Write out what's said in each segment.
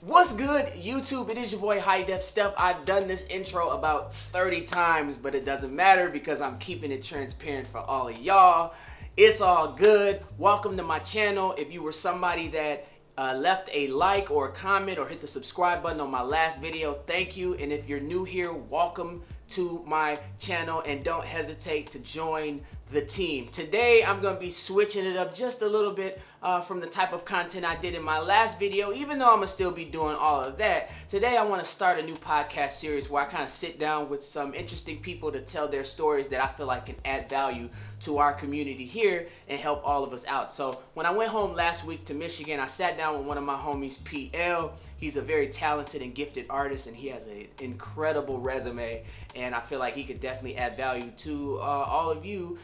What's good, YouTube? It is your boy Hidefstef. I've done this intro about 30 times, but it doesn't matter because I'm keeping it transparent for all of y'all. It's all good. Welcome to my channel. If you were somebody that left a like or a comment or hit the subscribe button on my last video, thank you. And if you're new here, welcome to my channel and don't hesitate to join the team. Today I'm going to be switching it up just a little bit from the type of content I did in my last video, even though I'm going to still be doing all of that. Today I want to start a new podcast series where I kind of sit down with some interesting people to tell their stories that I feel like can add value to our community here and help all of us out. So when I went home last week to Michigan, I sat down with one of my homies, PL. He's a very talented and gifted artist, and he has an incredible resume, and I feel like he could definitely add value to all of you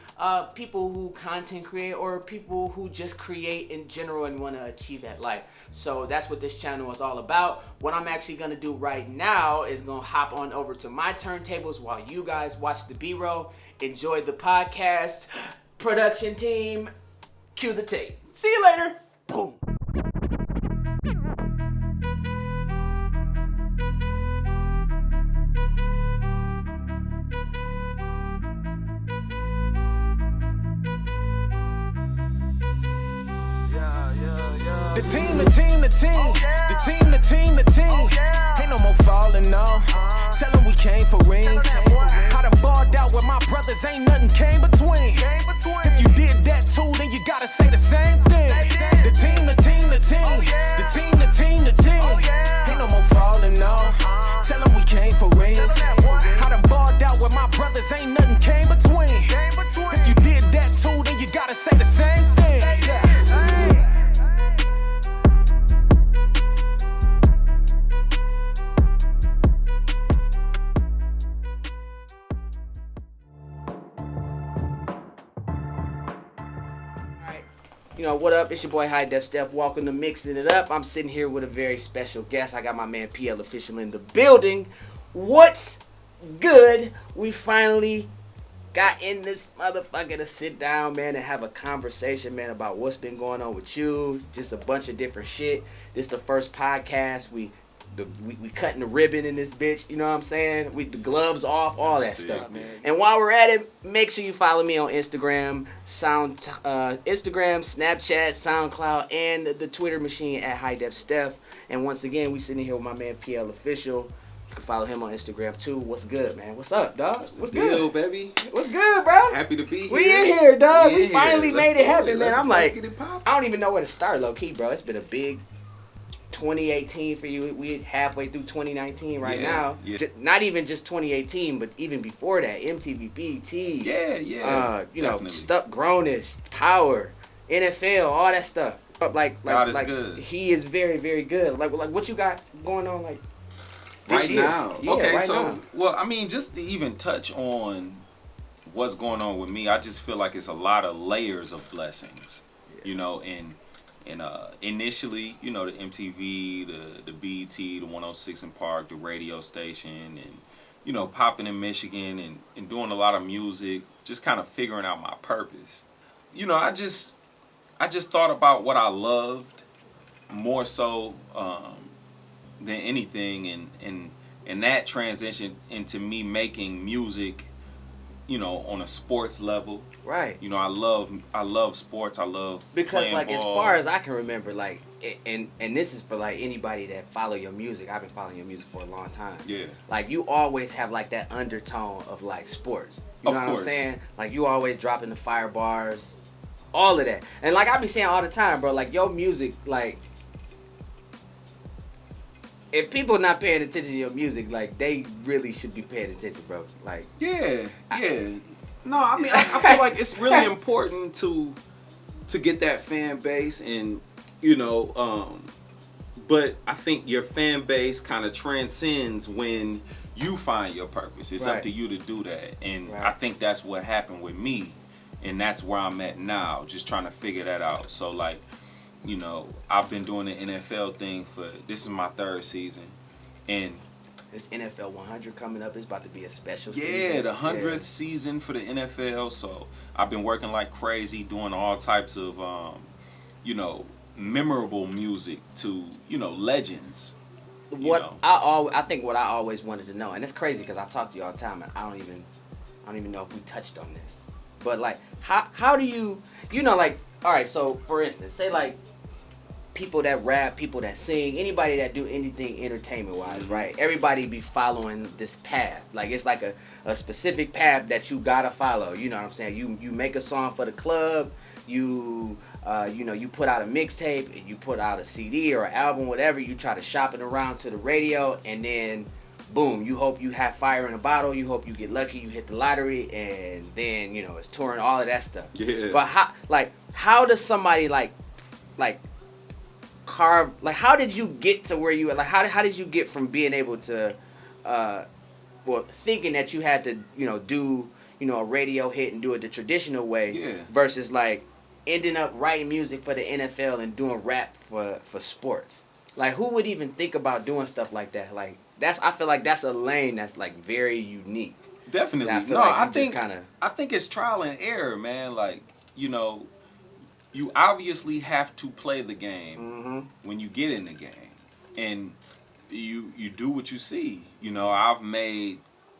people who content create or people who just create in general and want to achieve that life. So that's what this channel is all about. What I'm actually going to do right now is going to hop on over to my turntables while you guys watch the B-roll. Enjoy the podcast. Production team, cue the tape. See you later. Boom. The team. Ain't no more falling off. Tell them we came for rings. I done balled out with my brothers, ain't nothing came between. If you did that too, then you gotta say the same thing. The team. Ain't no more falling off. Tell them we came for rings. I done balled out with my brothers, ain't nothing came between. If you did that too, then you gotta say the same thing. You know, what up? It's your boy Hidefstef. Welcome to Mixing It Up. I'm sitting here with a very special guest. I got my man PL Official in the building. What's good? We finally got in this motherfucker to sit down, man, and have a conversation, man, about what's been going on with you. Just a bunch of different shit. This is the first podcast. We cutting the ribbon in this bitch, you know what I'm saying? The gloves off, all that stuff, man. And while we're at it, make sure you follow me on Instagram, Snapchat, SoundCloud, and the Twitter machine at Hidefstef. And once again, we sitting here with my man PL Official. You can follow him on Instagram too. What's good, man? What's up, dog? What's deal, good, baby? What's good, bro? Happy to be here. We in here, dog. We in finally here. made it happen, man. I'm like, get it poppin'. I don't even know where to start, low key, bro. It's been a big 2018 for you. We're halfway through 2019 right now. Yeah. Not even just 2018, but even before that, MTV, BET. Yeah. You know, Definitely. stuff, Grownish, Power, NFL, all that stuff. God is good. He is very, very good. Like what you got going on, like this Right year? now. Yeah, Okay, right so now. well, I mean, just to even touch on what's going on with me, I just feel like it's a lot of layers of blessings. You know, and initially, you know, the MTV, the BET, the 106 in Park, the radio station, and, you know, popping in Michigan and doing a lot of music, just kind of figuring out my purpose. You know, I just thought about what I loved more so than anything, and that transitioned into me making music, you know, on a sports level. Right. You know, I love sports. I love Because playing like ball. as far as I can remember, like and this is for like anybody that follow your music. I've been following your music for a long time. Yeah. Like you always have like that undertone of like sports. You Of know what I'm course. saying? Like you always dropping the fire bars, all of that. And like I be saying all the time, bro, like your music, like if people not paying attention to your music, like they really should be paying attention, bro. Like Yeah. No, I mean, I feel like it's really important to get that fan base, and you know, but I think your fan base kind of transcends when you find your purpose. It's Right. up to you to do that, and Right. I think that's what happened with me, and that's where I'm at now, just trying to figure that out. So like, you know, I've been doing the NFL thing this is my 3rd season, and this NFL 100 coming up is about to be a special season. yeah, the 100th season for the NFL. So I've been working like crazy, doing all types of, you know, memorable music to, you know, legends I think what I always wanted to know, and it's crazy because I talk to you all the time, and I don't even know if we touched on this, but like how do you like, all right, so for instance, say like people that rap, people that sing, anybody that do anything entertainment wise, right? Everybody be following this path. Like it's like a specific path that you gotta follow. You know what I'm saying? You make a song for the club, you put out a mixtape, you put out a CD or an album, whatever, you try to shop it around to the radio, and then boom, you hope you have fire in a bottle, you hope you get lucky, you hit the lottery, and then, it's touring, all of that stuff. Yeah. But how does somebody like carve, like how did you get to where you were, like how did you get from being able to thinking that you had to do a radio hit and do it the traditional way, versus like ending up writing music for the NFL and doing rap for sports? Like who would even think about doing stuff like that? Like I feel like that's a lane that's like very unique. Definitely. I think it's trial and error, man. Like, you obviously have to play the game when you get in the game, and you do what you see. I've made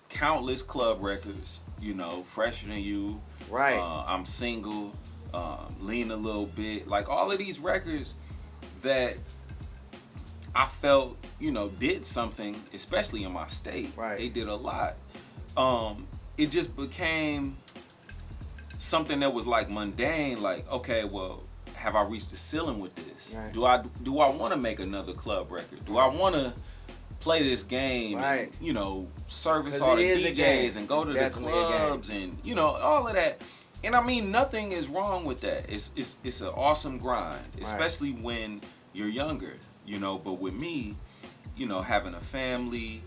countless club records. Fresher Than You. Right. I'm Single. Lean a Little Bit. Like all of these records that I felt did something, especially in my state. Right. They did a lot. It just became something that was like mundane, like, okay, well, have I reached the ceiling with this? Right. Do I want to make another club record? Do I want to play this game? Right. And, service all the DJs and go to the clubs and all of that. And I mean, nothing is wrong with that. It's an awesome grind, especially when you're younger. But with me, having a family,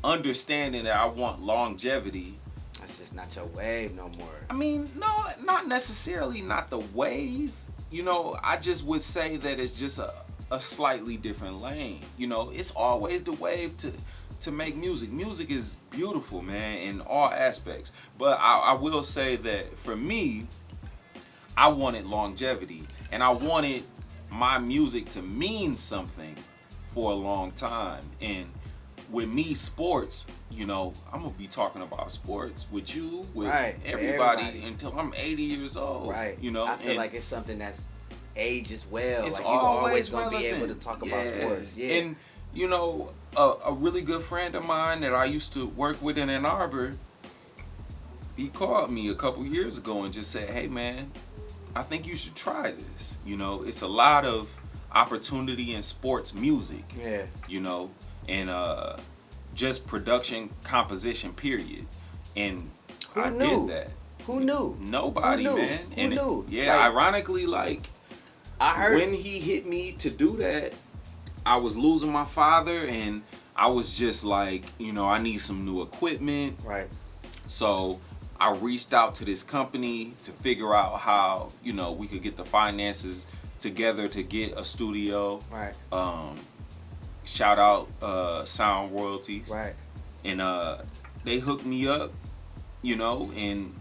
understanding that I want longevity. That's just not your wave no more. I mean, no, not necessarily not the wave. I just would say that it's just a slightly different lane. It's always the wave to make music. Music is beautiful, man, in all aspects. But I will say that for me, I wanted longevity, and I wanted my music to mean something for a long time. And with me, sports, I'm gonna be talking about sports with you, with everybody until I'm 80 years old. Right. I feel like it's something that's ages well. It's like always gonna be able to talk about sports. Yeah. And a really good friend of mine that I used to work with in Ann Arbor, he called me a couple years ago and just said, hey man, I think you should try this. It's a lot of opportunity in sports music. Yeah. And just production, composition, period. And I did that. Who knew? Nobody, man. Who knew? Yeah, ironically, like, I heard when he hit me to do that, I was losing my father, and I was just like, I need some new equipment. Right. So I reached out to this company to figure out how, we could get the finances together to get a studio. Right. Shout out Sound Royalties. Right. And they hooked me up, and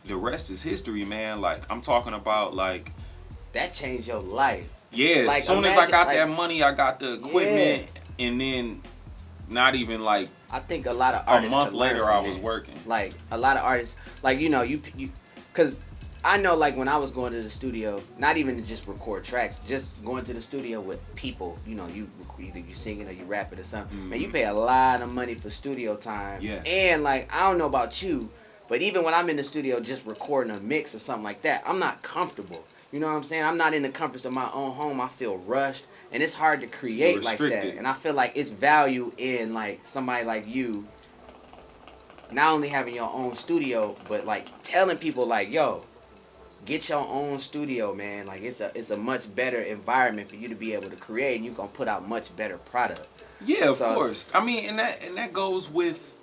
the rest is history, man. Like, I'm talking about, like, that changed your life. Yeah, like, as soon as I got that money, I got the equipment, and then not even like I think a lot of artists. A month later, I was working. Like a lot of artists, like you, because I know, like when I was going to the studio, not even to just record tracks, just going to the studio with people. Either you singing or you rapping or something. Mm-hmm. Man, you pay a lot of money for studio time. Yes. And like I don't know about you, but even when I'm in the studio just recording a mix or something like that, I'm not comfortable. You know what I'm saying? I'm not in the comforts of my own home. I feel rushed, and it's hard to create like that. And I feel like it's value in like somebody like you, not only having your own studio, but like telling people like, yo, get your own studio, man. Like it's a much better environment for you to be able to create, and you're gonna put out much better product. Yeah, of course. I mean, and that goes with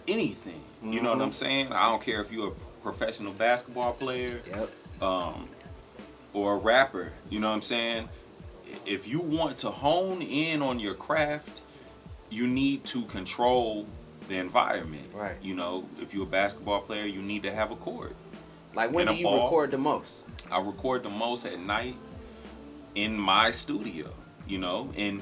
anything. Mm-hmm. You know what I'm saying? I don't care if you're a professional basketball player. Yep. Or a rapper, you know what I'm saying? If you want to hone in on your craft, you need to control the environment. Right. If you're a basketball player, you need to have a court. Like when do you record the most? I record the most at night in my studio, and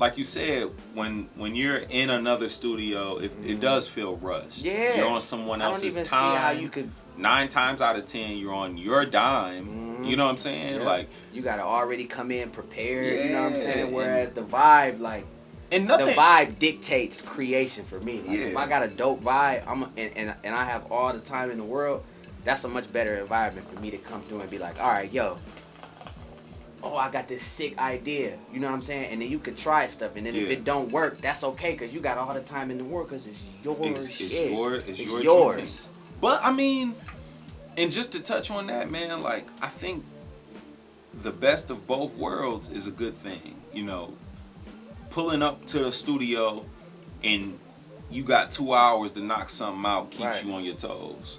like you said, when you're in another studio, it does feel rushed. Yeah. You're on someone else's I don't even time. see how you could. 9 times out of 10, you're on your dime. You know what I'm saying? Yeah. Like, you gotta already come in prepared. You know what I'm Yeah, saying? Whereas the vibe, like, and nothing. the vibe dictates creation for me. Like, if Yeah. I got a dope vibe, and I have all the time in the world, that's a much better environment for me to come through and be like, all right, yo, oh, I got this sick idea. You know what I'm saying? And then you could try stuff, and then if Yeah. it don't work, that's okay, because you got all the time in the world, because it's yours. It's yours. yours. But I mean, and just to touch on that, man, like, I think the best of both worlds is a good thing. You know, pulling up to the studio and you got 2 hours to knock something out keeps Right. you on your toes.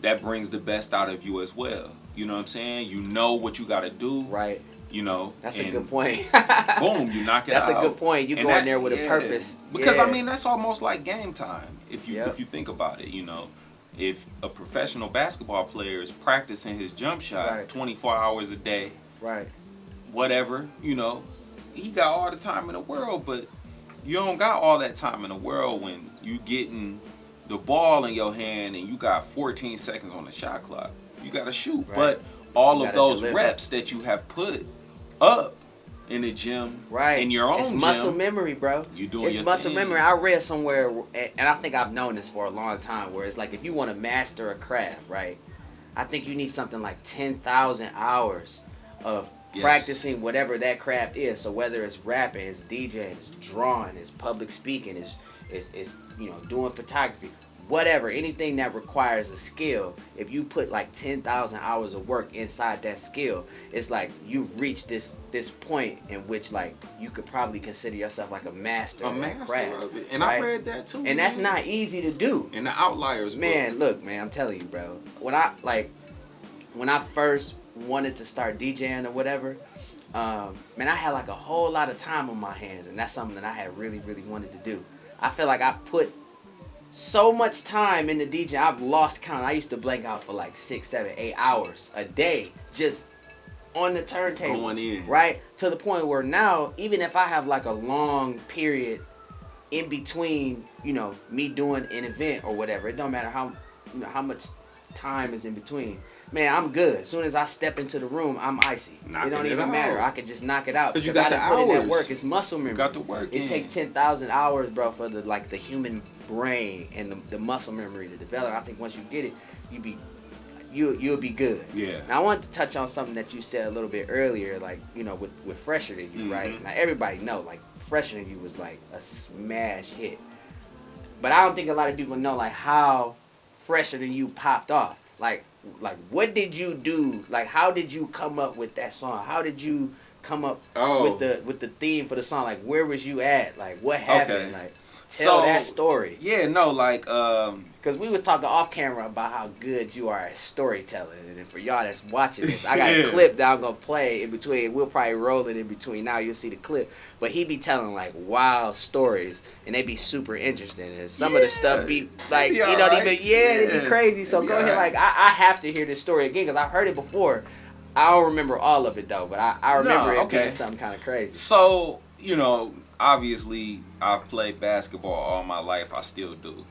That brings the best out of you as well. You know what I'm saying? You know what you got to do. Right. You know. That's a and good point. Boom, you knock it That's out. a good point. You And go in that- there with a yeah. purpose. Because Yeah. I mean, that's almost like game time. If you Yep. if you think about it, you know, if a professional basketball player is practicing his jump shot Right. 24 hours a day, Right. whatever, you know, he got all the time in the world, but you don't got all that time in the world when you getting the ball in your hand and you got 14 seconds on the shot clock. You got to shoot. Right. But all You of gotta those deliver. reps that you have put up in the gym, Right. in your own It's gym, muscle memory, bro. you doing It's your muscle thing. memory. I read somewhere, and I think I've known this for a long time, where it's like if you want to master a craft, right? I think you need something like 10,000 hours of Yes. practicing whatever that craft is. So whether it's rapping, it's DJing, it's drawing, it's public speaking, it's you know, doing photography, whatever, anything that requires a skill, if you put like 10,000 hours of work inside that skill, it's like you've reached this point in which like you could probably consider yourself like a master of that craft. of it. And right? I read that too. And that's man. not easy to do. In the Outliers book. Man, look, man, I'm telling you, bro. When I first wanted to start DJing or whatever, man, I had like a whole lot of time on my hands, and that's something that I had really, really wanted to do. I feel like I put so much time in the DJ, I've lost count. I used to blank out for like 6, 7, 8 hours a day just on the turntable. Going in. Right? To the point where now, even if I have like a long period in between, you know, me doing an event or whatever, it don't matter how, you know, how much time is in between. Man, I'm good. As soon as I step into the room, I'm icy. It don't Knocking it even matter. out. I can just knock it out. 'Cause you because got I the done put in that hours. work. It's muscle memory. You got the work It in. take 10,000 hours, bro, for the human brain and the muscle memory to develop. I think once you get it, you'll be good. Yeah. Now I wanted to touch on something that you said a little bit earlier, like, you know, with Fresher Than You, right? Now everybody know, like, Fresher Than You was like a smash hit. But I don't think a lot of people know like how Fresher Than You popped off. Like what did you do? Like, how did you come up with that song? How did you come up with the theme for the song? Like, where was you at? Like, what happened? Okay. Like, tell that story. Yeah, no, like, Because we was talking off camera about how good you are at storytelling. And for y'all that's watching this, I got a Yeah. clip that I'm going to play in between. We'll probably roll it in between. Now you'll see the clip. But he be telling, like, wild stories. And they be super interesting. And some of the stuff be, like, They be you know, alright. they be crazy. So They be go ahead. alright. Like, I have to hear this story again because I've heard it before. I don't remember all of it, though. But I remember it being something kind of crazy. So, you know, obviously, I've played basketball all my life. I still do.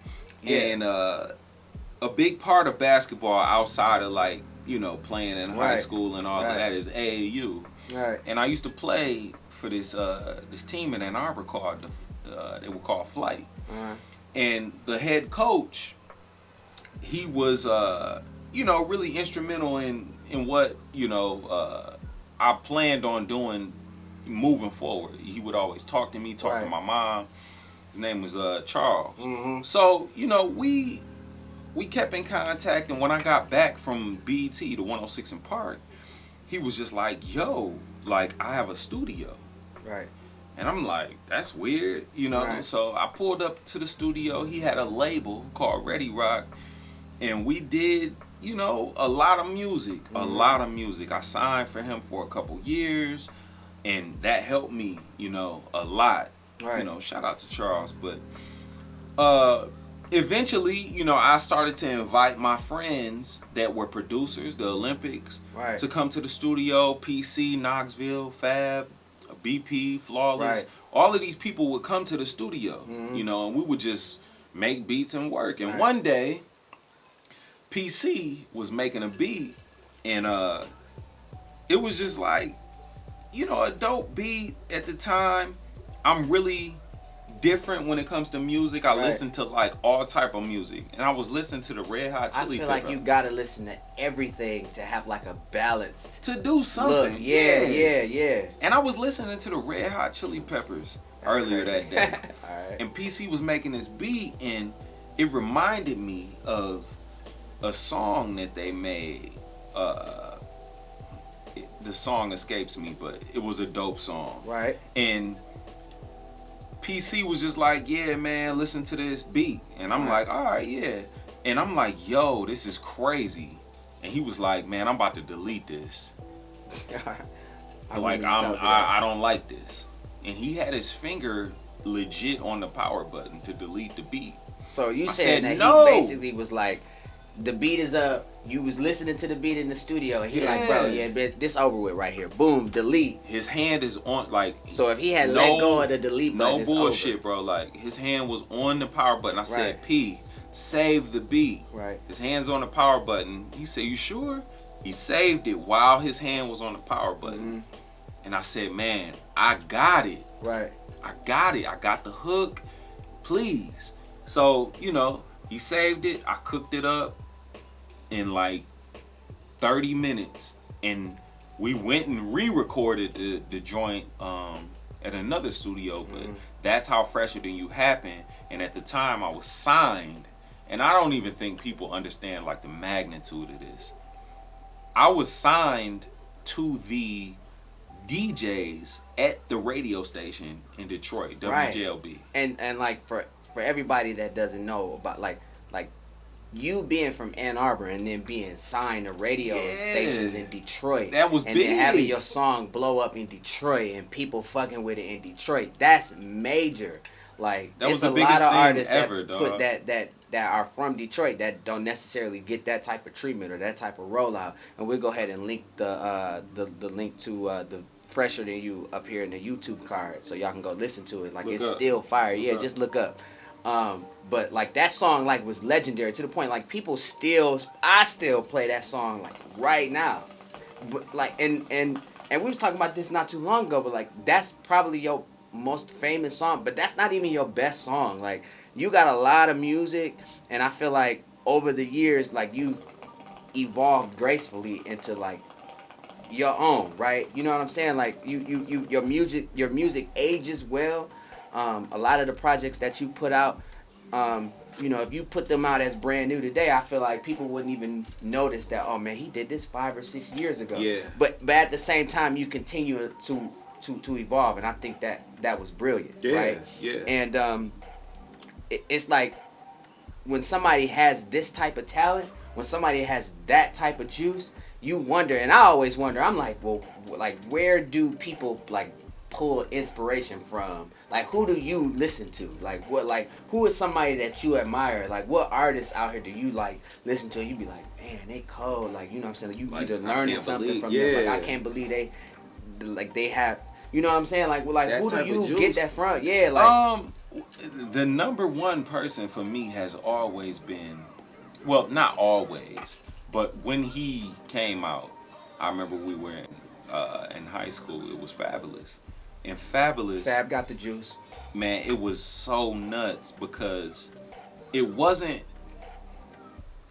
Yeah. And a big part of basketball outside of, like, you know, playing in high Right. school and all of Right. that is AAU. Right. And I used to play for this team in Ann Arbor called, they were called Flight. Uh-huh. And the head coach, he was, you know, really instrumental in what, you know, I planned on doing moving forward. He would always talk to me, talk to Right. my mom. His name was Charles. Mm-hmm. So, you know, we kept in contact, and when I got back from BET to 106 in Park, he was just like, yo, like, I have a studio. Right. And I'm like, that's weird, you know? Right. So I pulled up to the studio. He had a label called Ready Rock, and we did, you know, a lot of music. A lot of music. I signed for him for a couple years, and that helped me, you know, a lot. Right. You know, shout out to Charles. But eventually, you know, I started to invite my friends that were producers, the Olympics, Right. to come to the studio. PC, Knoxville, Fab, BP, Flawless. Right. All of these people would come to the studio, Mm-hmm. you know, and we would just make beats and work. And Right. one day, PC was making a beat, and it was just like, you know, a dope beat at the time. I'm really different when it comes to music. I Right. listen to like all type of music, and I was listening to the Red Hot I Chili feel Peppers like you gotta listen to everything to have like a balanced to do something. look. Yeah. And I was listening to the Red Hot Chili Peppers That's earlier crazy. that day. Alright. And PC was making this beat, and it reminded me of a song that they made. The song escapes me, but it was a dope song. Right. And PC was just like, yeah, man, listen to this beat. And I'm like, all right, yeah. And I'm like, yo, this is crazy. And he was like, man, I'm about to delete this. I don't like this. And he had his finger legit on the power button to delete the beat. So you I saying said that no. he basically was like, the beat is up. You was listening to the beat in the studio, and he like, bro, yeah, this over with right here. Boom, delete. His hand is on, like. So if he had let go of the delete button, no it's bullshit, over. bro. Like, his hand was on the power button. I said, Right. P, save the beat. Right. His hand's on the power button. He said, you sure? He saved it while his hand was on the power button. And I said, man, I got it. Right. I got it. I got the hook. Please. So, you know, he saved it. I cooked it up in like 30 minutes. And we went and re-recorded the joint at another studio. But that's how Fresher Than You happened. And at the time I was signed. And I don't even think people understand like the magnitude of this. I was signed to the DJs at the radio station in Detroit, WJLB. And like for everybody that doesn't know about like you being from Ann Arbor and then being signed to radio stations in Detroit. That was and big. then having your song blow up in Detroit and people fucking with it in Detroit. That's major. Like that was it's the a biggest lot of thing artists ever, that put dog. that are from Detroit that don't necessarily get that type of treatment or that type of rollout. And we'll go ahead and link the link to the Fresher Than You up here in the YouTube card so y'all can go listen to it. Like Look it's up. still fire. Yeah, Look up. just look up. But like that song like was legendary to the point like I still play that song like right now. But like and we was talking about this not too long ago, but like that's probably your most famous song, but that's not even your best song. Like you got a lot of music, and I feel like over the years like you evolved gracefully into like your own, right? You know what I'm saying? Like your music ages well. A lot of the projects that you put out, you know, if you put them out as brand new today, I feel like people wouldn't even notice that, oh man, he did this 5 or 6 years ago. Yeah. But at the same time, you continue to evolve, and I think that was brilliant, right? Yeah. And it's like when somebody has this type of talent, when somebody has that type of juice, you wonder, and I always wonder, I'm like, well, like where do people like pull inspiration from? Like who do you listen to? Like who is somebody that you admire? Like what artists out here do you like listen to? You be like, man, they cold. Like, you know what I'm saying? Like, you Like, either I learning can't something believe- from them. Like yeah. I can't believe they have, you know what I'm saying? Like, well, like That who do type of you juice. get that from? Yeah, like The number one person for me has always been, well, not always, but when he came out, I remember we were in high school. It was Fabulous, and Fabulous, Fab got the juice. man, it was so nuts because it wasn't.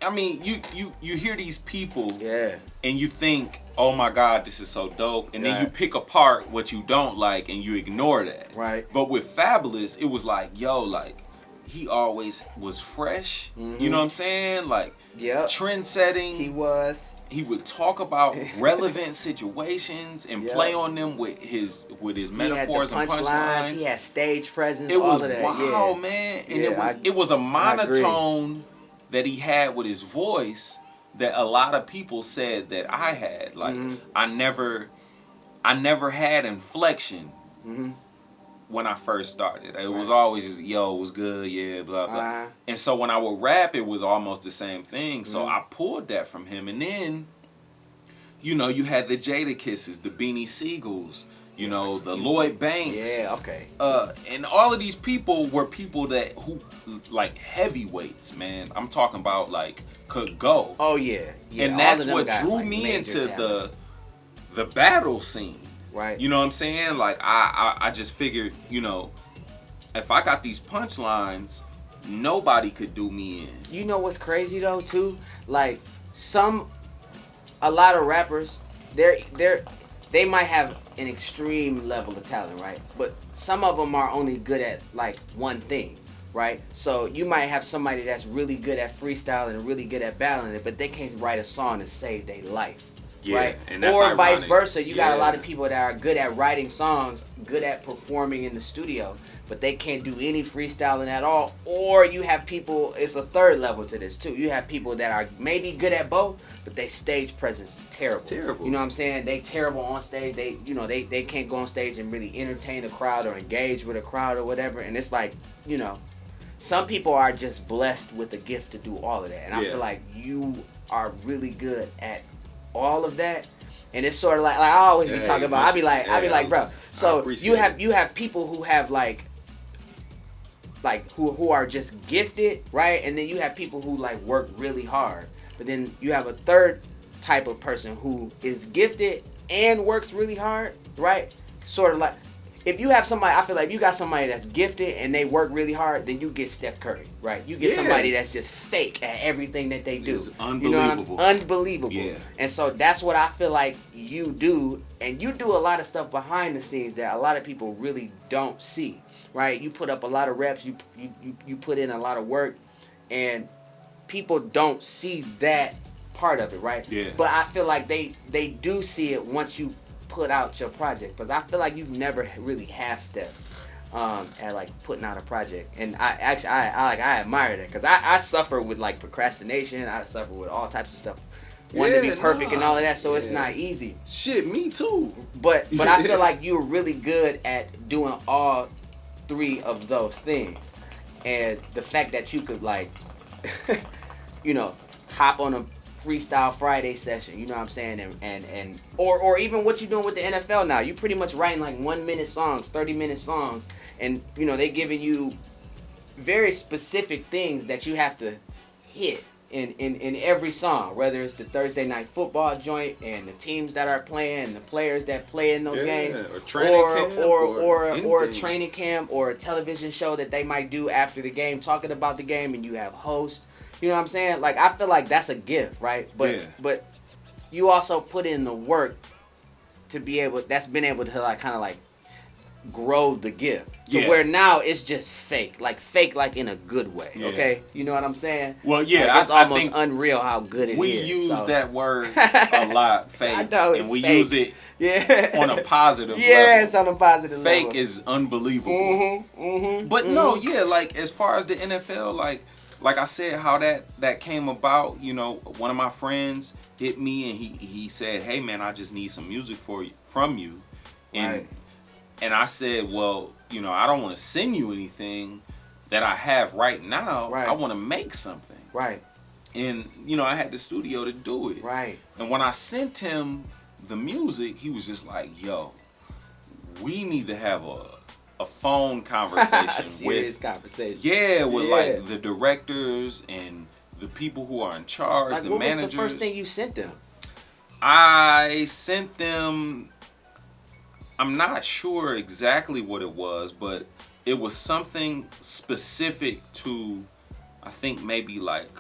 I mean, you hear these people, Yeah. and you think, oh my God, this is so dope. And then you Right. pick apart what you don't like and you ignore that. Right. But with Fabulous, it was like, yo, like, he always was fresh. You know what I'm saying? Like, Yep. trend setting. He was. He would talk about relevant situations and Yep. play on them with his metaphors he had and the punchlines. punchlines. He had stage presence. It all was of that. wow, yeah. man. And Yeah, it was a I agree. monotone that he had with his voice that a lot of people said that I had. Like I never had inflection when I first started. It was always just, yo, it was good, yeah, blah blah. Uh-huh. And so when I would rap, it was almost the same thing. So I pulled that from him. And then, you know, you had the Jada Kisses, the Beanie Siegels, you know, the Lloyd Banks. Yeah, okay. And all of these people were people who like heavyweights, man. I'm talking about like could go. Oh yeah. And that's what drew me into the battle scene. Right. You know what I'm saying? Like I just figured, you know, if I got these punchlines, nobody could do me in. You know what's crazy though too? Like a lot of rappers, they might have an extreme level of talent, right? But some of them are only good at like one thing, right? So you might have somebody that's really good at freestyling and really good at battling it, but they can't write a song to save their life. Yeah, right? and that's or ironic. vice versa. You got a lot of people that are good at writing songs, good at performing in the studio, but they can't do any freestyling at all. Or you have people, it's a third level to this too. You have people that are maybe good at both, but their stage presence is terrible. Terrible. You know what I'm saying? They terrible on stage. They can't go on stage and really entertain the crowd or engage with a crowd or whatever. And it's like, you know, some people are just blessed with the gift to do all of that. And I feel like you are really good at all of that. And it's sort of like I always be talking about. I be like, bro. So you have people who have like who are just gifted, right? And then you have people who like work really hard. But then you have a third type of person who is gifted and works really hard, right? Sort of like if you have somebody, I feel like if you got somebody that's gifted and they work really hard, then you get Steph Curry, right? You get somebody that's just fake at everything that they do. It's unbelievable. You know unbelievable. Yeah. And so that's what I feel like you do. And you do a lot of stuff behind the scenes that a lot of people really don't see, right? You put up a lot of reps, you put in a lot of work, and people don't see that part of it, right? Yeah. But I feel like they do see it once you put out your project, because I feel like you've never really half-stepped at like putting out a project, and I admire that, because I suffer with like procrastination. I suffer with all types of stuff, wanting to be perfect and all of that, so it's not easy. Shit, me too. But I feel like you're really good at doing all three of those things, and the fact that you could like, you know, hop on a Freestyle Friday session, you know what I'm saying, and or even what you're doing with the NFL now. You pretty much writing like 1-minute songs, 30-minute songs, and you know they giving you very specific things that you have to hit in every song, whether it's the Thursday night football joint and the teams that are playing, the players that play in those games, or training camp, or a training camp, or a television show that they might do after the game, talking about the game, and you have hosts. You know what I'm saying? Like, I feel like that's a gift, right? But you also put in the work to be able, that's been able to like kind of like grow the gift to where now it's just fake like in a good way. Okay, you know what I'm saying? Well, yeah, like, it's almost unreal how good it is. We use that word a lot, fake. I know, and we fake. use it on a positive level. Yeah, it's on a positive level. Fake is unbelievable. But no, like as far as the NFL, like I said, how that came about, you know, one of my friends hit me and he said, "Hey man, I just need some music from you." And I said, "Well, you know, I don't want to send you anything that I have right now. Right. I want to make something." Right. And you know, I had the studio to do it. Right. And when I sent him the music, he was just like, "Yo, we need to have a phone conversation serious conversation. With like the directors and the people who are in charge, like, the what managers." was the first thing you sent them? I sent them, I'm not sure exactly what it was, but it was something specific to, I think maybe like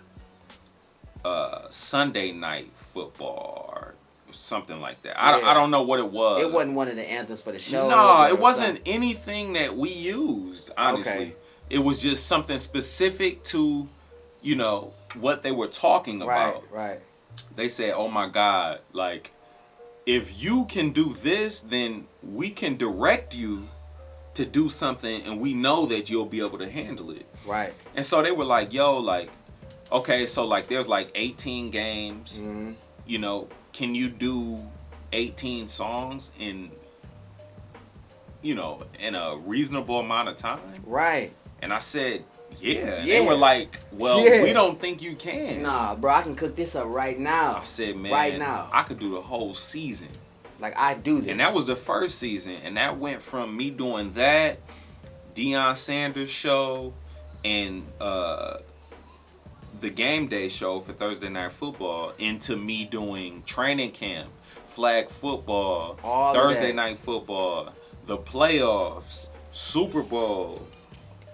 Sunday night football or something like that. I don't know what it was. It wasn't one of the anthems for the show. No, it wasn't anything that we used, honestly. Okay. It was just something specific to, you know, what they were talking about. Right. They said, "Oh my God, like, if you can do this, then we can direct you to do something and we know that you'll be able to handle it." Right. And so they were like, "Yo, like, okay, so like there's like 18 games, you know, can you do 18 songs in, you know, in a reasonable amount of time?" Right. And I said, yeah. And they were like, "Well, we don't think you can." Nah, bro, I can cook this up right now. I said, "Man, right now, I could do the whole season." Like, I do this. And that was the first season. And that went from me doing that, Deion Sanders show, and the Game Day show for Thursday Night Football, into me doing training camp, flag football, All Thursday Night Football, the playoffs, Super Bowl.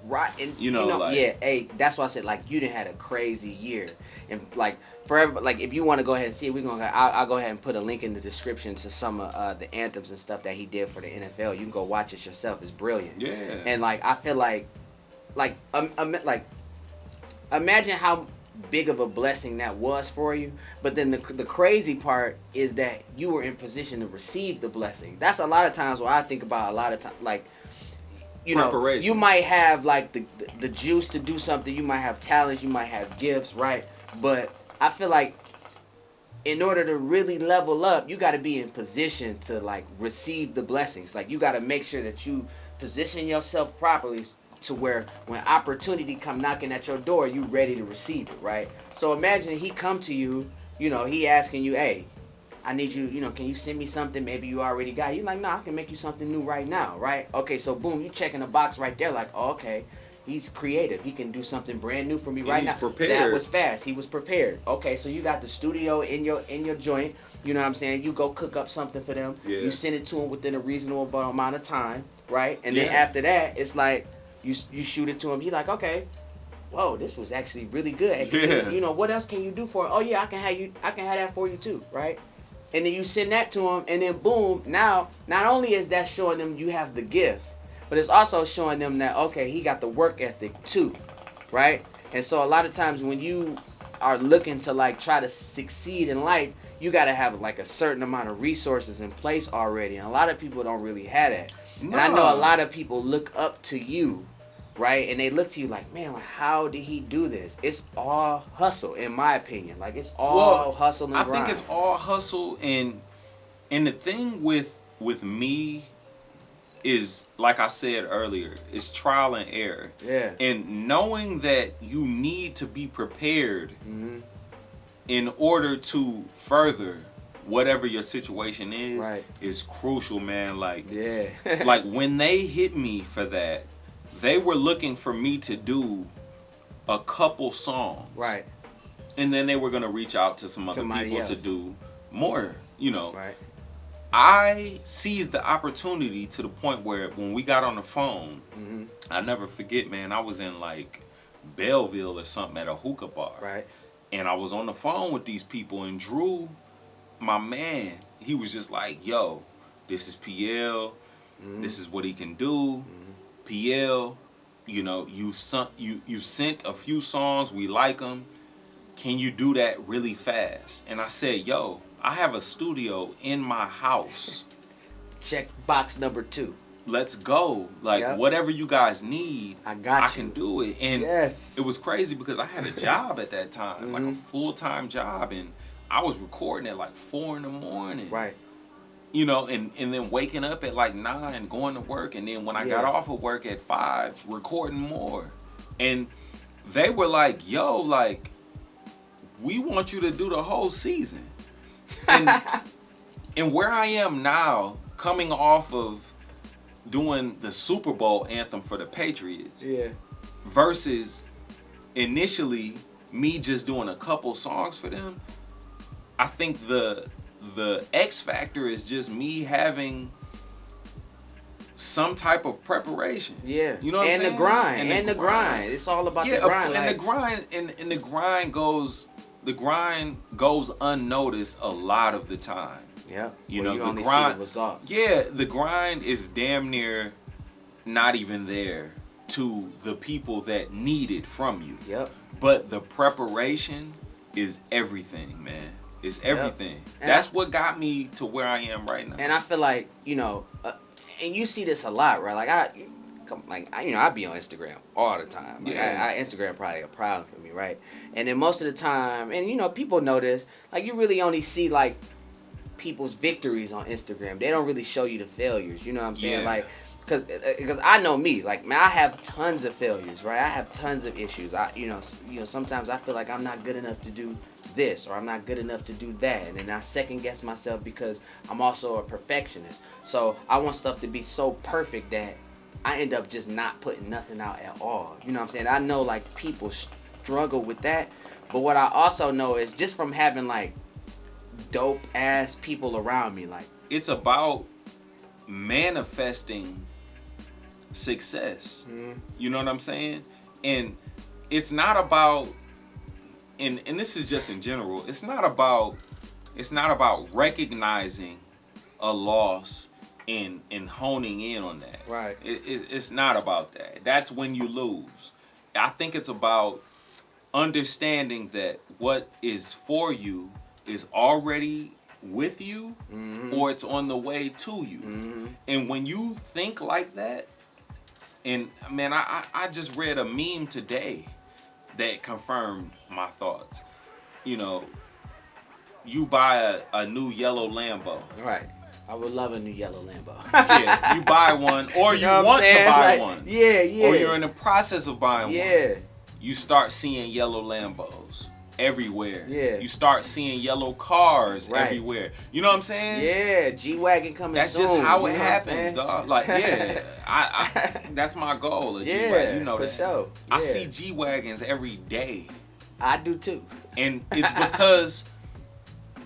Right, and like, yeah, hey, that's why I said, like, you done had a crazy year, and like for everybody, like, if you want to go ahead and see it, I'll go ahead and put a link in the description to some of the anthems and stuff that he did for the NFL. You can go watch it yourself. It's brilliant. Yeah. And like, I feel like imagine how big of a blessing that was for you. But then the crazy part is that you were in position to receive the blessing. That's a lot of times what I think about. A lot of times, like, you know, you might have like the juice to do something. You might have talents. You might have gifts, right? But I feel like in order to really level up, you got to be in position to like receive the blessings. Like, you got to make sure that you position yourself properly to where when opportunity come knocking at your door, you ready to receive it, right? So imagine he come to you, he asking you, hey, I need you, can you send me something maybe you already got? You're like, no, I can make you something new right now, right? Okay, so boom, you checking a box right there, like, oh, okay, he's creative. He can do something brand new for me right now. Prepared. That was fast. He was prepared. Okay, so you got the studio in your joint. You know what I'm saying? You go cook up something for them. Yeah. You send it to them within a reasonable amount of time, right? And then after that, it's like you shoot it to him. He's like, okay, whoa, this was actually really good. Yeah. What else can you do for it? Oh yeah, I can have that for you too, right? And then you send that to him, and then boom, now not only is that showing them you have the gift, but it's also showing them that, okay, he got the work ethic too, right? And so a lot of times when you are looking to like try to succeed in life, you got to have like a certain amount of resources in place already. And a lot of people don't really have that. No. And I know a lot of people look up to you, right? And they look to you like, man, like, how did he do this? It's all hustle, in my opinion. Like, it's all hustle and grind. I think it's all hustle, and the thing with me is, like I said earlier, it's trial and error. Yeah. And knowing that you need to be prepared in order to further whatever your situation is crucial, man. Like, like when they hit me for that, they were looking for me to do a couple songs. Right. And then they were going to reach out to some other people to do more, Right. I seized the opportunity to the point where when we got on the phone, I never forget, man, I was in like Belleville or something at a hookah bar. Right. And I was on the phone with these people, and Drew, my man, he was just like, yo, this is PL. This is what he can do. PL, you've sent a few songs. We like them. Can you do that really fast? And I said, yo, I have a studio in my house. Check box number 2. Let's go. Like, whatever you guys need, I can do it. And it was crazy because I had a job at that time, like a full-time job, and I was recording at like 4 a.m. Right. And then waking up at like 9, going to work, and then when I got off of work at 5, recording more. And they were like, yo, like, we want you to do the whole season. And where I am now, coming off of doing the Super Bowl anthem for the Patriots, versus initially me just doing a couple songs for them, I think the X factor is just me having some type of preparation. Yeah. You know what I'm saying? And the grind. It's all about the grind. And the grind goes unnoticed a lot of the time. Yeah. You know, only the grind. See the results. Yeah, the grind is damn near not even there to the people that need it from you. Yep. But the preparation is everything, man. It's everything. That's what got me to where I am right now. And I feel like, and you see this a lot, right? Like I be on Instagram all the time. Like Instagram probably a problem for me, right? And then most of the time, and people know this, like you really only see like people's victories on Instagram. They don't really show you the failures. You know what I'm saying? Like, because I know me, like, man, I have tons of failures, right? I have tons of issues. Sometimes I feel like I'm not good enough to do this, or I'm not good enough to do that. And then I second guess myself because I'm also a perfectionist. So I want stuff to be so perfect that I end up just not putting nothing out at all. You know what I'm saying? I know like people struggle with that. But what I also know is just from having like dope ass people around me, like it's about manifesting success. You know what I'm saying? And it's not about, and this is just in general, it's not about recognizing a loss and honing in on that. Right. It's not about that. That's when you lose. I think it's about understanding that what is for you is already with you, or it's on the way to you. And when you think like that, and man, I just read a meme today that confirmed my thoughts. You know, you buy a new yellow Lambo. Right. I would love a new yellow Lambo. Yeah, you buy one, or you want to buy one. Yeah, yeah. Or you're in the process of buying one. Yeah. You start seeing yellow Lambos everywhere. Yeah. You start seeing yellow cars Right. everywhere. You know what I'm saying? Yeah, G-Wagon coming That's soon. just how you it know what I'm happens, saying? dog. Like, yeah, I that's my goal. A G-Wagon. Yeah, You know for that. sure. I Yeah. see G-Wagons every day, I do too. and it's because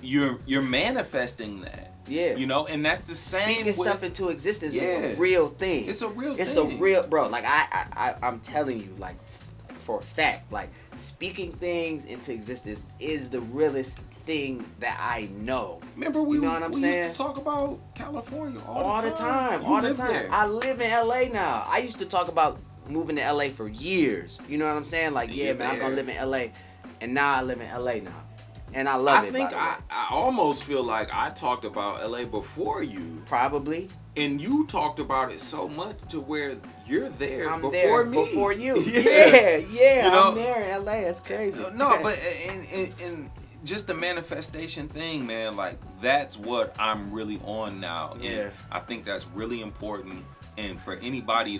you're manifesting that. Yeah. You know, and that's the same Speaking with stuff into existence is Yeah. a real thing. It's a real It's thing. a real, bro. Like I'm telling you, like for a fact, like speaking things into existence is the realest thing that I know. Remember we You know what I'm we saying? used to talk about California all All the the time. time, You all the live time. there. I live in LA now. I used to talk about moving to LA for years. You know what I'm saying? Like, yeah, You're man, I'm gonna there. live in LA, and now I live in LA now, and I love I it. think by the way. I almost feel like I talked about LA before you, Probably. and you talked about it so much to where you're there I'm before there me. before you. Yeah. Yeah, You know? I'm there in LA. That's crazy. No, but and just the manifestation thing, man, like that's what I'm really on now. Yeah. And I think that's really important. And for anybody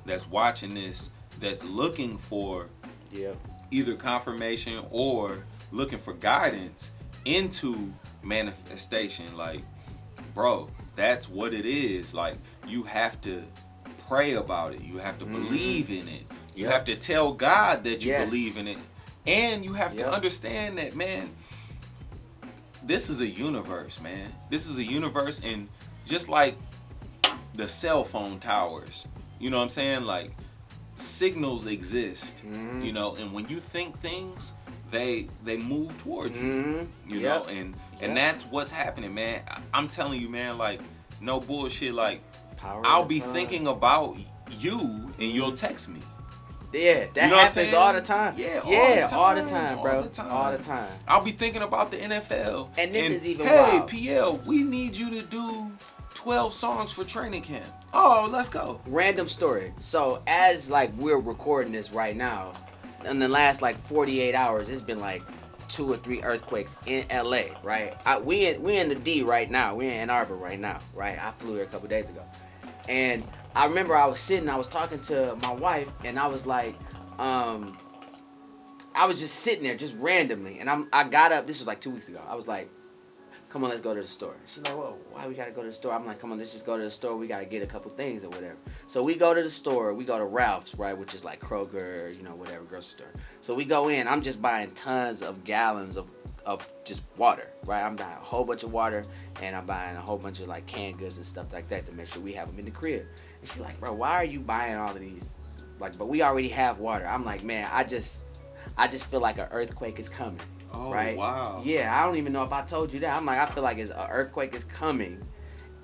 that's watching this, that's looking for Yeah. either confirmation or looking for guidance into manifestation, like, bro, that's what it is. Like, you have to pray about it. You have to believe in it. You Yep. have to tell God that you Yes. believe in it. And you have Yep. to understand that, man, this is a universe, man. This is a universe, and just like the cell phone towers, you know what I'm saying? Like, signals exist, you know, and when you think things, they move towards you, you know, and that's what's happening, man. I'm telling you, man, like, no bullshit, like, Power I'll of be time. thinking about you, and you'll text me. Yeah, that You know what I'm happens saying? all the time. Yeah, all the time, bro. all the time. All the time. I'll be thinking about the NFL. And this is even hey, wild. PL, we need you to do 12 songs for training camp. Oh, let's go. Random story. So as like we're recording this right now, in the last like 48 hours, it's been like 2 or 3 earthquakes in LA, right? We in the D right now. We're in Ann Arbor right now, right? I flew here a couple days ago. And I remember I was talking to my wife, and I was like, I was just sitting there just randomly, and I got up, this was like 2 weeks ago. I was like, come on, let's go to the store. She's like, well, why we gotta go to the store? I'm like, come on, let's just go to the store. We gotta get a couple things or whatever. So we go to the store. We go to Ralph's, right, which is like Kroger, you know, whatever, grocery store. So we go in. I'm just buying tons of gallons of just water, right? I'm buying a whole bunch of water, and I'm buying a whole bunch of like canned goods and stuff like that to make sure we have them in the crib. And she's like, bro, why are you buying all of these? Like, but we already have water. I'm like, man, I just feel like an earthquake is coming. Oh, Right? wow. Yeah, I don't even know if I told you that. I'm like, I feel like an earthquake is coming,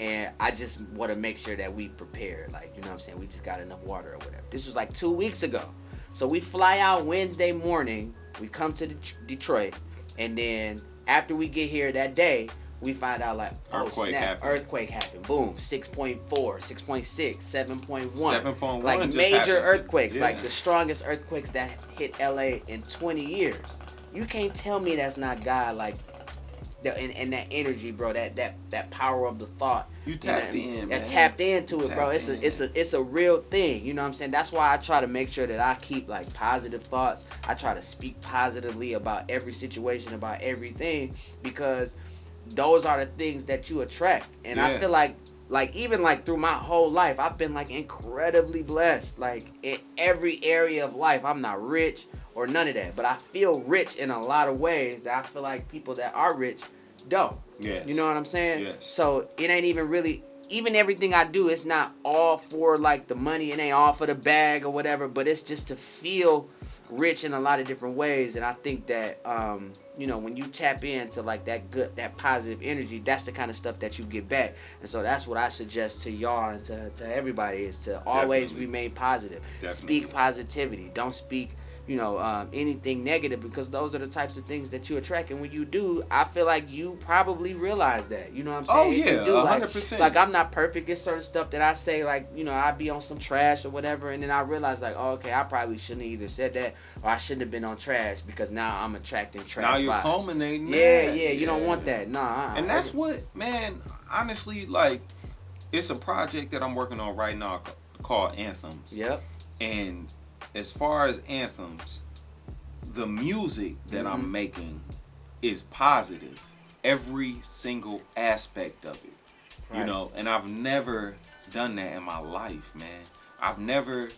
and I just want to make sure that we prepared. Like, you know what I'm saying? We just got enough water or whatever. This was like 2 weeks ago. So we fly out Wednesday morning. We come to Detroit, and then after we get here that day, we find out like, oh Earthquake snap, happened. earthquake happened. Boom, 6.4, 6.6, 7.1. 7.1 Like just major happened. earthquakes, Yeah. like the strongest earthquakes that hit LA in 20 years. You can't tell me that's not God, like and that energy, bro, that power of the thought. You tapped in, man. Tapped into it, bro. Tapped in. It's a real thing. You know what I'm saying? That's why I try to make sure that I keep like positive thoughts. I try to speak positively about every situation, about everything, because those are the things that you attract. And I feel like even like through my whole life, I've been like incredibly blessed. Like in every area of life, I'm not rich or none of that, but I feel rich in a lot of ways that I feel like people that are rich don't. Yes. You know what I'm saying? Yes. So it ain't even really, even everything I do, it's not all for like the money, it ain't all for the bag or whatever, but it's just to feel rich in a lot of different ways. And I think that you know, when you tap into like that positive energy, that's the kind of stuff that you get back. And so that's what I suggest to y'all and to everybody, is to always remain positive. Definitely. Speak positivity. Don't speak, you know, anything negative, because those are the types of things that you attract. And when you do, I feel like you probably realize that. You know what I'm saying? Oh, yeah, You do, 100%. Like I'm not perfect. It's certain stuff that I say, like, you know, I be on some trash or whatever, and then I realize like, oh, okay, I probably shouldn't have either said that, or I shouldn't have been on trash, because now I'm attracting trash. Now you're vibes. culminating. Yeah, you don't want that. Nah. And that's what, man, honestly, like, it's a project that I'm working on right now called Anthems. Yep. And as far as anthems, the music that I'm making is positive. Every single aspect of it. Right. You know, and I've never done that in my life, man. I've never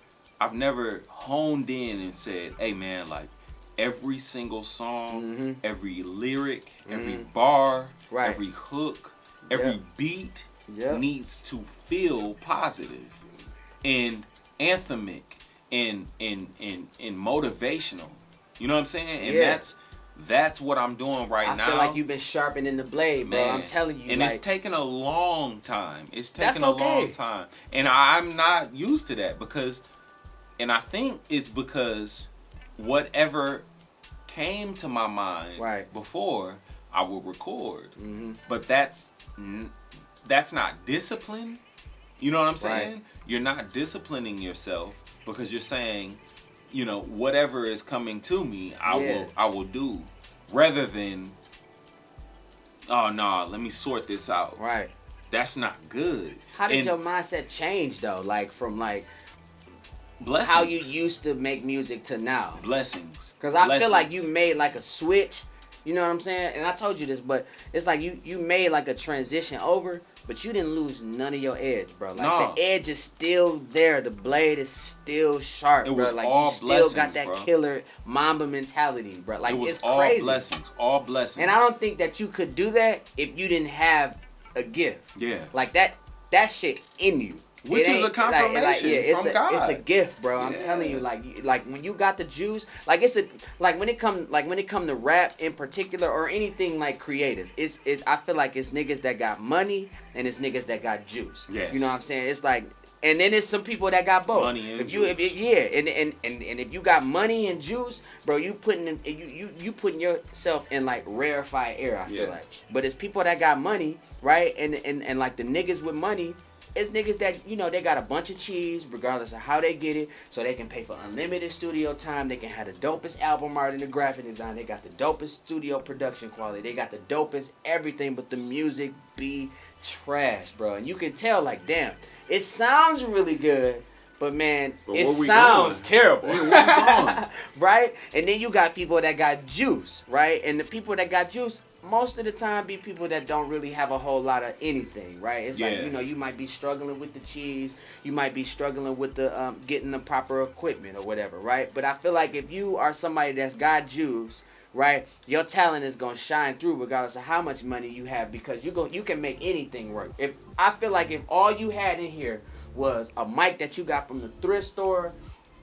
honed in and said, hey man, like every single song, every lyric, every bar, every hook, every beat needs to feel positive and anthemic and motivational. You know what I'm saying? And that's what I'm doing right now. I feel like you've been sharpening the blade, bro. Man. I'm telling you. And like, it's taken a long time. Long time. And I'm not used to that and I think it's because whatever came to my mind before, I would record. But that's not discipline. You know what I'm saying? Right. You're not disciplining yourself, because you're saying, you know, whatever is coming to me, I will do, rather than, oh no, let me sort this out. Right. That's not good. How did your mindset change though? Like from like blessings, how you used to make music to now? Blessings. Because I feel like you made like a switch. You know what I'm saying? And I told you this, but it's like you made like a transition over, but you didn't lose none of your edge, bro. Like the edge is still there. The blade is still sharp, bro. Like you still got that killer Mamba mentality, bro. Like it's crazy. All blessings. And I don't think that you could do that if you didn't have a gift. Yeah. Like that shit in you. Which is a confirmation from God. It's a gift, bro. I'm telling you, like when you got the juice, like when it come to rap in particular or anything like creative, it's I feel like it's niggas that got money and it's niggas that got juice. Yes. You know what I'm saying? It's like, and then it's some people that got both. Money and juice. And if you got money and juice, bro, you putting yourself in like rarefied air. I feel like, but it's people that got money, right? And like the niggas with money. It's niggas that, you know, they got a bunch of cheese regardless of how they get it, so they can pay for unlimited studio time. They can have the dopest album art and the graphic design. They got the dopest studio production quality. They got the dopest everything, but the music be trash, bro. And you can tell, like, damn, it sounds really good, but man, it sounds terrible. Right? And then you got people that got juice, right? And the people that got juice, most of the time be people that don't really have a whole lot of anything, right? It's like, you know, you might be struggling with the cheese, you might be struggling with the getting the proper equipment or whatever, right? But I feel like if you are somebody that's got juice, right, your talent is gonna shine through regardless of how much money you have, because you can make anything work. If I feel like if all you had in here was a mic that you got from the thrift store,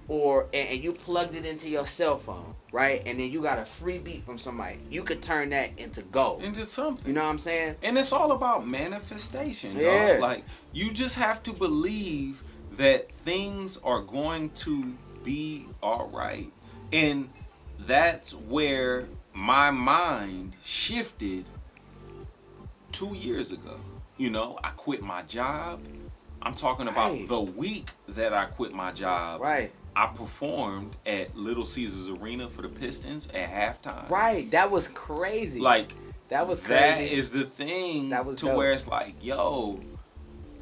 and you plugged it into your cell phone, right? And then you got a free beat from somebody, you could turn that into gold. Into something. You know what I'm saying? And it's all about manifestation, dog. Like, you just have to believe that things are going to be all right. And that's where my mind shifted 2 years ago. You know, I quit my job. I'm talking about the week that I quit my job. Right. I performed at Little Caesars Arena for the Pistons at halftime. Right, that was crazy. Like, That was crazy. That is the thing That was to dope. where it's like, yo,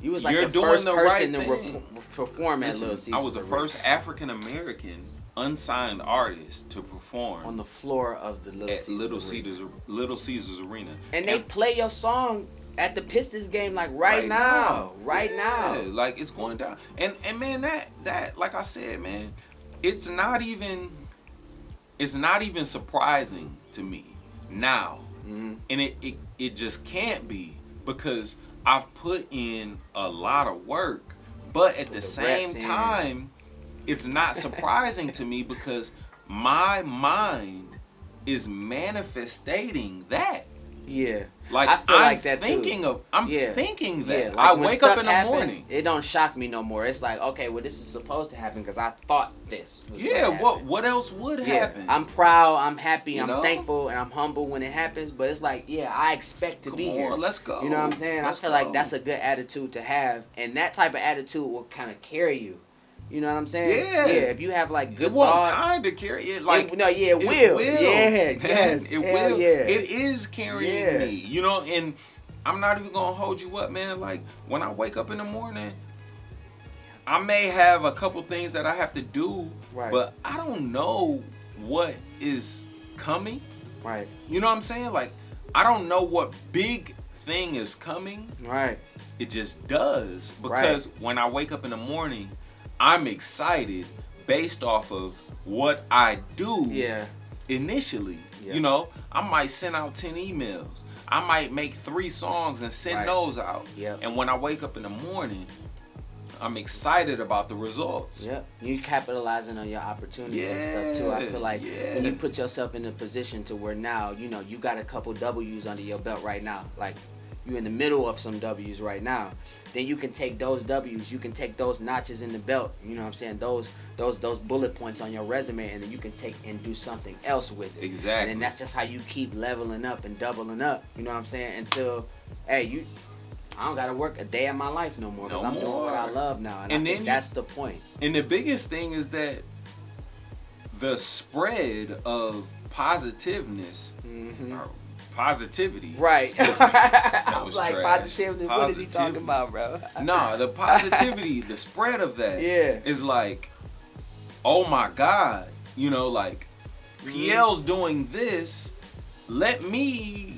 You was like you're the doing first the person right to thing. perform at listen, Little Caesars. I was the Arena. first African American unsigned artist to perform on the floor of the at Little Caesars Arena. And they play your song at the Pistons game like right now. Yeah, like it's going down. And man, that like I said, man, it's not even surprising to me now. Mm-hmm. And it just can't be, because I've put in a lot of work, but at the same time, it's not surprising to me because my mind is manifesting that. Yeah. Like, I feel I'm like that thinking too. thinking that. Yeah, like I when wake up stuff in the happen, morning. It don't shock me no more. It's like, okay, well, this is supposed to happen because I thought this was Yeah, gonna happen. what else would happen? I'm proud, I'm happy, You I'm know? thankful, and I'm humble when it happens. But it's like, yeah, I expect to Come be on, here. let's go. You know what I'm saying? Let's I feel like go. that's a good attitude to have, and that type of attitude will kind of carry you. You know what I'm saying? Yeah. Yeah. If you have like good It won't thoughts, kind of carry it like it will. Yeah. Man, Yes. it Hell will. Yeah. It is carrying me. You know, and I'm not even gonna hold you up, man. Like when I wake up in the morning, I may have a couple things that I have to do, Right. but I don't know what is coming. Right. You know what I'm saying? Like I don't know what big thing is coming. Right. It just does, because when I wake up in the morning, I'm excited based off of what I do initially. Yeah. You know, I might send out 10 emails. I might make 3 songs and send those out. Yep. And when I wake up in the morning, I'm excited about the results. Yep. You capitalizing on your opportunities and stuff too. I feel like when you put yourself in a position to where now, you know, you got a couple W's under your belt right now. Like you're in the middle of some W's right now. Then you can take those W's, you can take those notches in the belt, you know what I'm saying? Those bullet points on your resume, and then you can take and do something else with it. Exactly. And then that's just how you keep leveling up and doubling up, you know what I'm saying? Until, hey, I don't gotta work a day of my life no more because I'm doing what I love now, and I think that's the point. And the biggest thing is that the spread of positiveness, or positivity, right? I was like trash. positivity. What is he talking about, bro? Nah, the positivity, the spread of that is like, oh my God, you know, like PL's doing this. Let me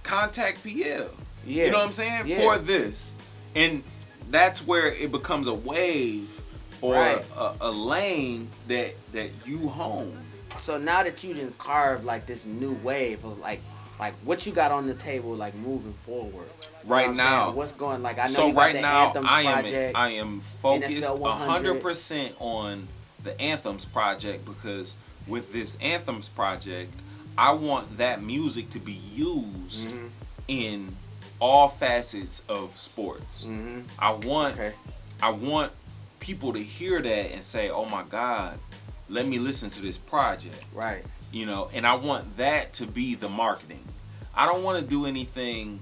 contact PL. Yeah. You know what I'm saying? Yeah. For this. And that's where it becomes a wave or a lane that you hone. So now that you done carved like this new wave of like what you got on the table, like moving forward right now, saying? What's going, like I know so you got right the now Anthems I project, am focused NFL 100. 100% on the Anthems project, because with this Anthems project I want that music to be used in all facets of sports. I want people to hear that and say, oh my God, let me listen to this project. Right. You know, and I want that to be the marketing. I don't want to do anything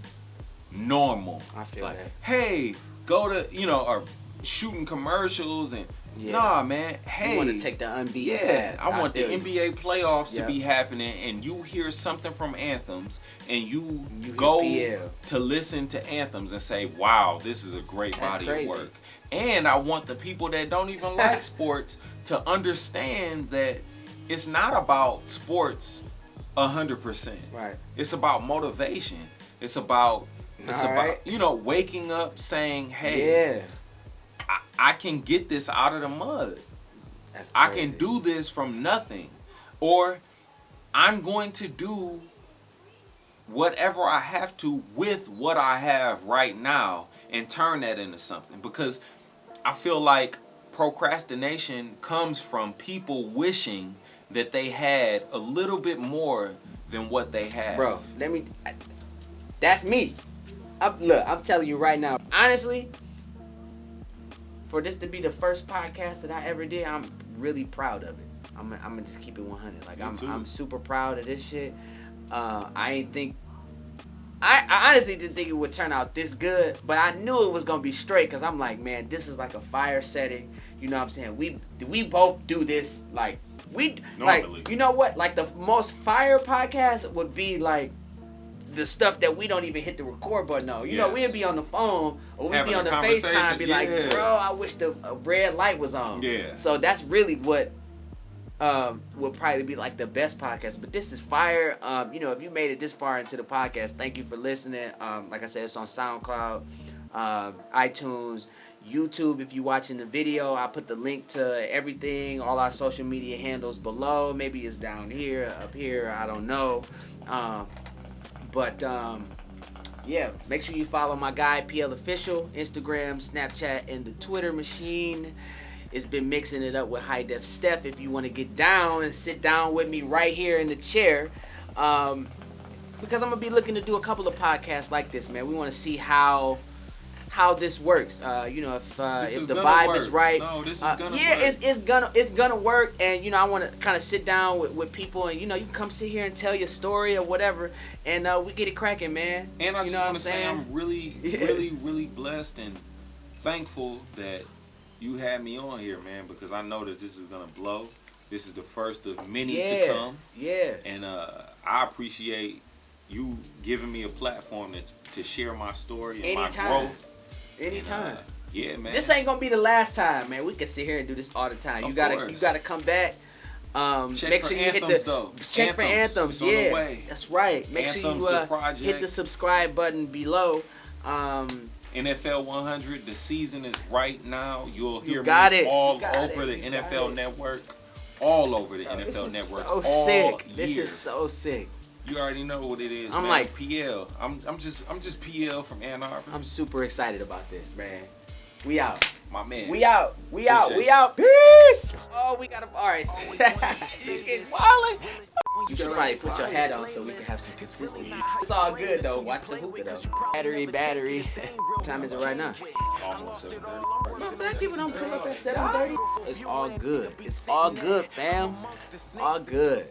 normal. I feel like, that. hey, go to, you know, or shooting commercials and nah, man. Hey, you want to take the unbeaten path. I want the NBA playoffs to Yep. be happening, and you hear something from Anthems, and you hear go PL. to listen to Anthems and say, wow, this is a great That's body crazy. of work. And I want the people that don't even like sports to understand that it's not about sports 100%. Right. It's about motivation. It's about you know, waking up saying, hey, I can get this out of the mud. That's I crazy. can do this from nothing. Or I'm going to do whatever I have to with what I have right now and turn that into something. Because I feel like procrastination comes from people wishing that they had a little bit more than what they have. Bro, that's me. I'm telling you right now, honestly, for this to be the first podcast that I ever did, I'm really proud of it. I'm gonna just keep it 100. Like I'm super proud of this shit. I ain't think I honestly didn't think it would turn out this good, but I knew it was gonna be straight because I'm like, man, this is like a fire setting. You know what I'm saying? We both do this like Normally. like, you know what? Like the most fire podcast would be like the stuff that we don't even hit the record button on. You know, we'd be on the phone or we'd Having be on a the FaceTime, conversation, be like, bro, I wish the red light was on. Yeah. So that's really what will probably be like the best podcast. But this is fire. You know, if you made it this far into the podcast, thank you for listening. Like I said, it's on SoundCloud, iTunes, YouTube. If you're watching the video, I'll put the link to everything, all our social media handles below. Maybe it's down here, up here, I don't know. But yeah, make sure you follow my guy PL Official, Instagram, Snapchat, and the Twitter machine. It's been mixing it up with Hidefstef. If you want to get down and sit down with me right here in the chair, because I'm gonna be looking to do a couple of podcasts like this, man. We want to see how this works. You know, if the vibe is right. No, this is gonna work. It's gonna work. And you know, I want to kind of sit down with people, and you know, you can come sit here and tell your story or whatever, and we get it cracking, man. And I you just know want what to say I'm really, really blessed and thankful that you had me on here, man, because I know that this is gonna blow. This is the first of many to come. Yeah. And I appreciate you giving me a platform to share my story and my growth. Anytime. And, yeah, man. This ain't gonna be the last time, man. We can sit here and do this all the time. You gotta come back. Make sure you hit the check for anthems. Yeah, that's right. Make sure you hit the subscribe button below. NFL 100. The season is right now. You'll hear me all over the NFL Network. All over the NFL Network. So sick. This is so sick. You already know what it is. I'm man. like PL. I'm just PL from Ann Arbor. I'm super excited about this, man. We out. My man. We out. We out. Peace. Oh, we got a alright. You get wildin'. You should probably put your hat on so we can have some consistency. It's all good though. Watch the hookah though. Battery. What time is it right now? Almost 7:30. No, black people don't pull up at 7:30. It's all good. It's all good, fam. All good.